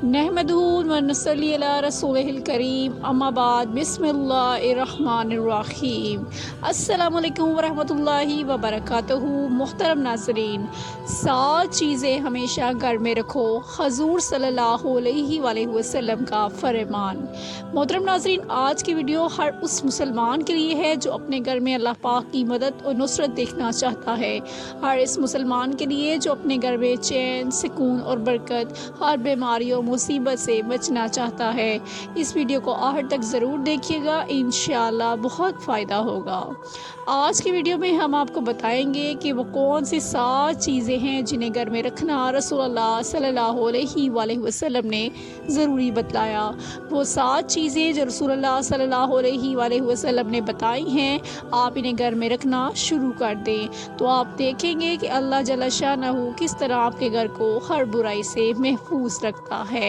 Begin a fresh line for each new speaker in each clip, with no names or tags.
नहमदुहु व नसल्ली अला रसूलिहिल करीम अम्मा बाद बिस्मिल्लाहिर्रहमानिर्रहीम। अस्सलामु अलैकुम वरहमतुल्लाहि वबरकातुहू। मुहतरम नाज़रीन, 7 चीज़ें हमेशा घर में रखो, हजूर सल्लल्लाहु अलैहि वसल्लम का फरमान। मोहतरम नाज़रीन, आज की वीडियो हर उस मुसलमान के लिए है जो अपने घर में अल्लाह पाक की मदद और नुसरत देखना चाहता है। हर इस मुसलमान के लिए जो अपने घर में चैन, सुकून और बरकत, हर बीमारी और मुसीबत से बचना चाहता है। इस वीडियो को आखिर तक ज़रूर देखिएगा, इंशाअल्लाह बहुत फ़ायदा होगा। आज की वीडियो में हम आपको बताएंगे कि वो कौन सी 7 चीज़ें हैं जिन्हें घर में रखना रसूलुल्लाह सल्लल्लाहु अलैहि वसल्लम ने ज़रूरी बतलाया। वो 7 चीज़ें जो रसूलुल्लाह सल्लल्लाहु अलैहि वसल्लम ने बताई हैं, आप इन्हें घर में रखना शुरू कर दें तो आप देखेंगे कि अल्लाह जल्ल शानहू किस तरह आपके घर को हर बुराई से महफूज रखता है।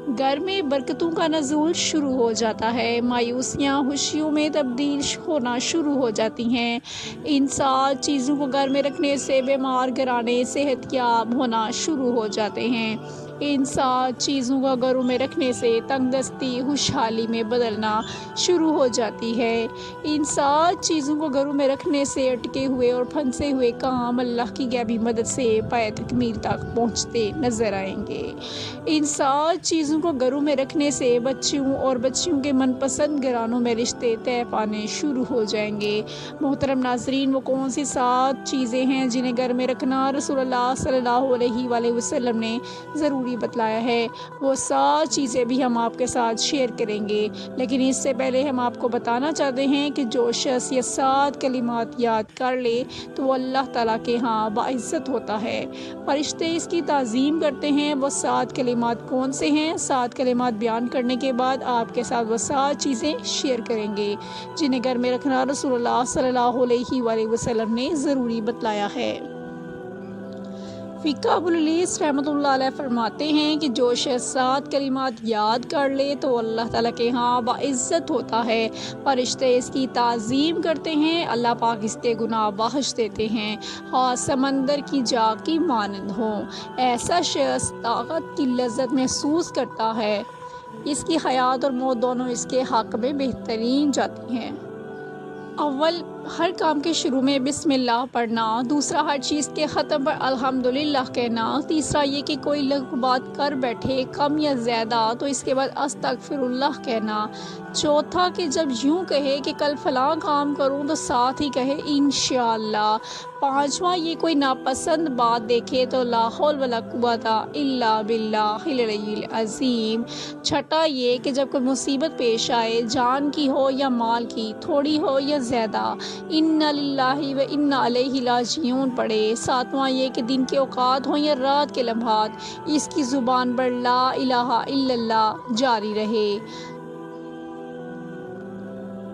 घर में बरकतों का नज़ूल शुरू हो जाता है, मायूसियाँ खुशियों में तब्दील होना शुरू हो जाती हैं। इन 7 चीज़ों को घर में रखने से बीमार घराने सेहतयाब होना शुरू हो जाते हैं। इन 7 चीज़ों को घरों में रखने से तंगदस्ती खुशहाली में बदलना शुरू हो जाती है। इन 7 चीज़ों को घरों में रखने से अटके हुए और फंसे हुए काम अल्लाह की गैबी मदद से पाए तकमील तक पहुँचते नज़र आएंगे। इन 7 चीज़ों को घरों में रखने से बच्चियों और बच्चियों के मनपसंद घरानों में रिश्ते तय पाने शुरू हो जाएंगे। मोहतरम नाजरीन, वो कौन सी 7 चीज़ें हैं जिन्हें घर में रखना रसूलुल्लाह सल्लल्लाहु अलैहि वसल्लम ने ज़रूरी बतलाया है, वो 7 चीज़ें भी हम आपके साथ शेयर करेंगे। लेकिन इससे पहले हम आपको बताना चाहते हैं कि जो शख्स ये 7 कलिमात याद कर ले तो वो अल्लाह ताला के यहाँ बाइज़्ज़त होता है। फरिश्ते इसकी ताज़ीम करते हैं। वो 7 कलिमात कौन से हैं? 7 कलिमात बयान करने के बाद आपके साथ वो 7 चीज़ें शेयर करेंगे जिन्हें घर में रखना रसूलुल्लाह सल्लल्लाहु अलैहि वसल्लम ने ज़रूरी बतलाया है। फ़िक़्ह अबुल इलीस रहमतुल्लाह अलैह फरमाते हैं कि जो शख्स 7 कलिमात याद कर ले तो अल्लाह ताला के यहाँ बाइज़्ज़त होता है। फरिश्ते इसकी ताज़ीम करते हैं, अल्लाह पाक इसके गुनाह बख्श देते हैं, हाँ समंदर की जाग की मानंद हो। ऐसा शख्स ताकत की लज्जत महसूस करता है। इसकी हयात और मौत दोनों इसके हक़ में बेहतरीन जाती हैं। अव्वल, हर काम के शुरू में बिस्मिल्लाह पढ़ना। दूसरा, हर चीज़ के ख़त्म पर अल्हम्दुलिल्लाह कहना। तीसरा, ये कि कोई लग़्व बात कर बैठे कम या ज़्यादा तो इसके बाद अस्तग़फ़िरुल्लाह कहना। चौथा, कि जब यूँ कहे कि कल फ़लाँ काम करूँ तो साथ ही कहे इंशाअल्लाह। पाँचवा, ये कोई नापसंद बात देखे तो ला हौल वला कुव्वता इल्ला बिल्लाहिल अलिय्यिल अज़ीम। छठा, ये कि जब कोई मुसीबत पेश आए, जान की हो या माल की, थोड़ी हो या ज़्यादा, इन्ना लिल्लाहि व इन्ना अलैहि राजिऊन पढ़े। सातवां, ये कि दिन के औकात हों या रात के लम्हात, इसकी ज़ुबान पर ला इलाहा इल्लल्लाह जारी रहे।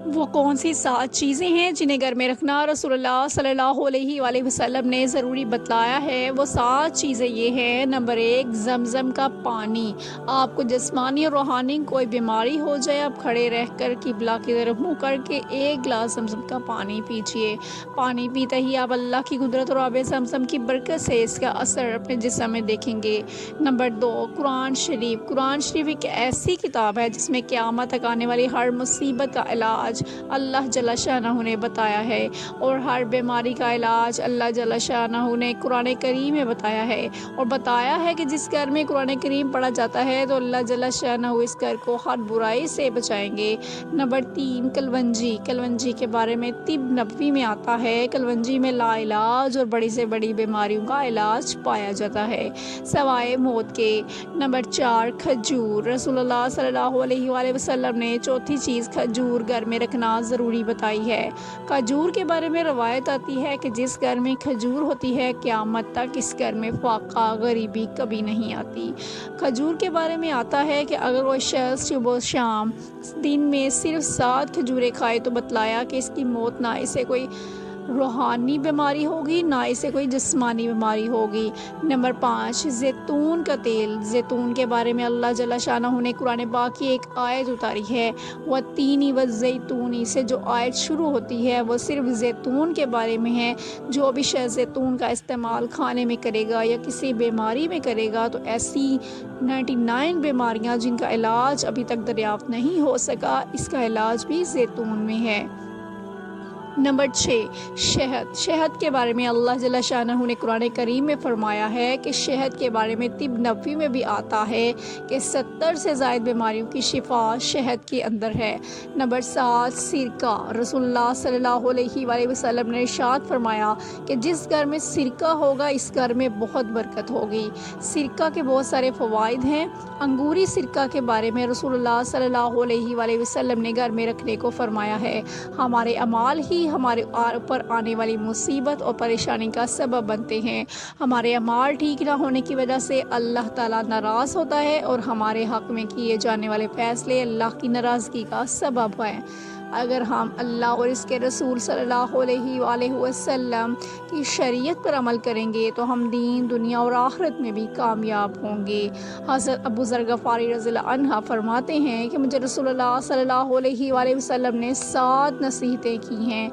वो कौन सी 7 चीज़ें हैं जिन्हें घर में रखना रसूलुल्लाह सल्लल्लाहु अलैहि वसल्लम ने ज़रूरी बतलाया है? वो 7 चीज़ें ये हैं। नंबर 1, ज़मज़म का पानी। आपको जिस्मानी और रूहानी कोई बीमारी हो जाए, आप खड़े रहकर किबला की तरफ मुँह करके 1 गिलास ज़मज़म का पानी पीजिए। पानी पीते ही आप अल्लाह की कुदरत और आब ज़मज़म की बरकत से इसका असर अपने जिस्म में देखेंगे। नंबर 2, कुरान शरीफ। कुरान शरीफ एक ऐसी किताब है जिसमें क़यामत तक आने वाली हर मुसीबत का इलाज अल्लाह जल्ल शानहू ने बताया है और हर बीमारी का इलाज अल्लाह जल्ल शानहू ने कुरान करीम में बताया है। और बताया है कि जिस घर में कुरान करीम पढ़ा जाता है तो अल्लाह जल्ल शानहू इस घर को हर बुराई से बचाएंगे। नंबर 3, कलवंजी। कलवंजी के बारे में तिब नबवी में आता है। कलवंजी में लाइलाज और बड़ी से बड़ी बीमारियों का इलाज पाया जाता है सवाए मौत के। नंबर 4, खजूर। रसूलुल्लाह सल्लल्लाहु अलैहि वसल्लम ने चौथी चीज़ खजूर घर में रखना ज़रूरी बताई है। खजूर के बारे में रवायत आती है कि जिस घर में खजूर होती है क़यामत तक इस घर में फाका गरीबी कभी नहीं आती। खजूर के बारे में आता है कि अगर वो शख्स सुबह शाम दिन में सिर्फ 7 खजूरें खाए तो बतलाया कि इसकी मौत ना इसे कोई روحانی بیماری ہوگی، نہ اسے کوئی جسمانی بیماری ہوگی۔ نمبر 5، زیتون کا تیل۔ زیتون کے بارے میں اللہ جل شانہ نے قرآن پاک کی ایک آیت اتاری ہے، وَالتِّینِ وَالزَّیْتُونِ سے جو آیت شروع ہوتی ہے وہ صرف زیتون کے بارے میں ہے۔ جو بھی شخص زیتون کا استعمال کھانے میں کرے گا یا کسی بیماری میں کرے گا تو ایسی 99 بیماریاں جن کا علاج ابھی تک دریافت نہیں ہو سکا، اس کا علاج بھی زیتون میں ہے۔ نمبر 6، شہد۔ شہد کے بارے میں اللہ جل شانہ نے قرآن کریم میں فرمایا ہے کہ شہد کے بارے میں طب نبوی میں بھی آتا ہے کہ 70 سے زائد بیماریوں کی شفا شہد کے اندر ہے۔ نمبر 7، سرکہ۔ رسول اللہ صلی اللہ علیہ وآلہ وسلم نے ارشاد فرمایا کہ جس گھر میں سرکہ ہوگا اس گھر میں بہت برکت ہوگی۔ سرکہ کے بہت سارے فوائد ہیں۔ انگوری سرکہ کے بارے میں رسول اللہ صلی اللہ علیہ وآلہ وسلم نے گھر میں رکھنے کو فرمایا ہے۔ ہمارے اعمال ہی ہمارے اوپر آنے والی مصیبت اور پریشانی کا سبب بنتے ہیں۔ ہمارے اعمال ٹھیک نہ ہونے کی وجہ سے اللہ تعالیٰ ناراض ہوتا ہے اور ہمارے حق میں کیے جانے والے فیصلے اللہ کی ناراضگی کا سبب ہیں۔ اگر ہم اللہ اور اس کے رسول صلی اللہ علیہ وآلہ وسلم کی شریعت پر عمل کریں گے تو ہم دین، دنیا اور آخرت میں بھی کامیاب ہوں گے۔ حضرت ابو ذر غفاری رضی اللہ عنہ فرماتے ہیں کہ مجھے رسول اللہ صلی اللہ علیہ وآلہ وسلم نے 7 نصیحتیں کی ہیں۔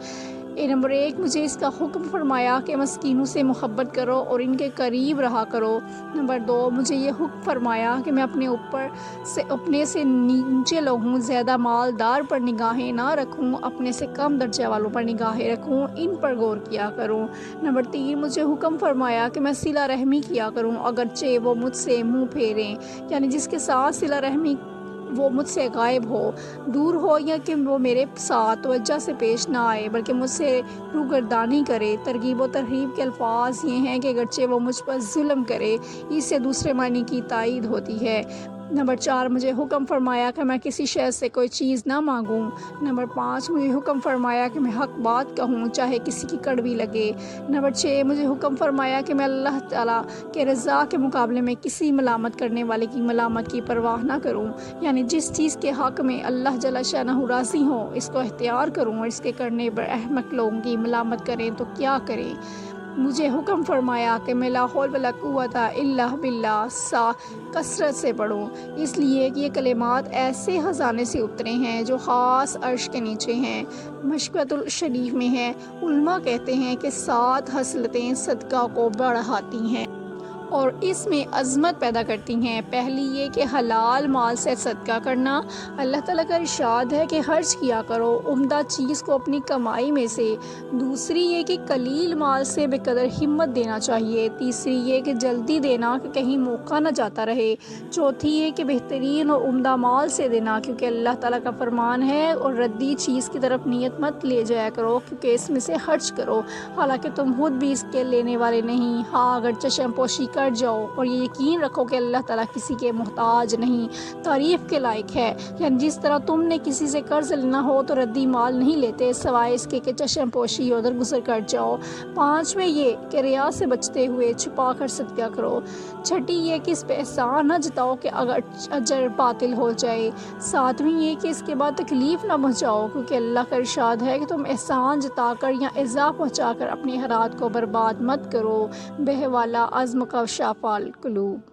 نمبر 1، مجھے اس کا حکم فرمایا کہ مسکینوں سے محبت کرو اور ان کے قریب رہا کرو۔ نمبر 2، مجھے یہ حکم فرمایا کہ میں اپنے سے نیچے لوگوں، زیادہ مالدار پر نگاہیں نہ رکھوں، اپنے سے کم درجے والوں پر نگاہیں رکھوں، ان پر غور کیا کروں۔ نمبر 3، مجھے حکم فرمایا کہ میں صلہ رحمی کیا کروں اگرچہ وہ مجھ سے منہ پھیریں، یعنی جس کے ساتھ صلہ رحمی وہ مجھ سے غائب ہو، دور ہو، یا کہ وہ میرے ساتھ توجہ سے پیش نہ آئے بلکہ مجھ سے روگردانی کرے۔ ترغیب و ترہیب کے الفاظ یہ ہیں کہ اگرچہ وہ مجھ پر ظلم کرے، اس سے دوسرے معنی کی تائید ہوتی ہے۔ نمبر 4، مجھے حکم فرمایا کہ میں کسی شخص سے کوئی چیز نہ مانگوں۔ نمبر 5، مجھے حکم فرمایا کہ میں حق بات کہوں چاہے کسی کی کڑوی لگے۔ نمبر 6، مجھے حکم فرمایا کہ میں اللہ تعالیٰ کے رضا کے مقابلے میں کسی ملامت کرنے والے کی ملامت کی پرواہ نہ کروں، یعنی جس چیز کے حق میں اللہ جل شانہ راضی ہو اس کو اختیار کروں، اور اس کے کرنے پر احمق لوگوں کی ملامت کریں تو کیا کریں۔ مجھے حکم فرمایا کہ میں لا حول ولا قوت الا باللہ کثرت سے پڑھوں، اس لیے کہ یہ کلمات ایسے خزانے سے اترے ہیں جو خاص عرش کے نیچے ہیں۔ مشکوۃ الشریف میں ہے، علماء کہتے ہیں کہ 7 خصلتیں صدقہ کو بڑھاتی ہیں اور اس میں عظمت پیدا کرتی ہیں۔ پہلی یہ کہ حلال مال سے صدقہ کرنا۔ اللہ تعالیٰ کا ارشاد ہے کہ خرچ کیا کرو عمدہ چیز کو اپنی کمائی میں سے۔ دوسری یہ کہ قلیل مال سے بے قدر ہمت دینا چاہیے۔ تیسری یہ کہ جلدی دینا کہ کہیں موقع نہ جاتا رہے۔ چوتھی یہ کہ بہترین اور عمدہ مال سے دینا، کیونکہ اللہ تعالیٰ کا فرمان ہے، اور ردی چیز کی طرف نیت مت لے جایا کرو کیونکہ اس میں سے خرچ کرو حالانکہ تم خود بھی اس کے لینے والے نہیں۔ ہاں، اگر چشم پوشی کر جاؤ اور یہ یقین رکھو کہ اللہ تعالیٰ کسی کے محتاج نہیں، تعریف کے لائق ہے، یعنی جس طرح تم نے کسی سے قرض لینا ہو تو ردی مال نہیں لیتے سوائے اس کے کہ چشم پوشی ادھر گزر کر جاؤ۔ 5ویں یہ کہ ریا سے بچتے ہوئے چھپا کر صدقہ کرو۔ چھٹی یہ کہ اس پہ احسان نہ جتاؤ کہ اگر اجر باطل ہو جائے۔ 7ویں یہ کہ اس کے بعد تکلیف نہ پہنچاؤ، کیونکہ اللہ کا ارشاد ہے کہ تم احسان جتا کر یا ایذا پہنچا کر اپنے حالات کو برباد مت کرو۔ بہ والا عزم کا شافع القلوب۔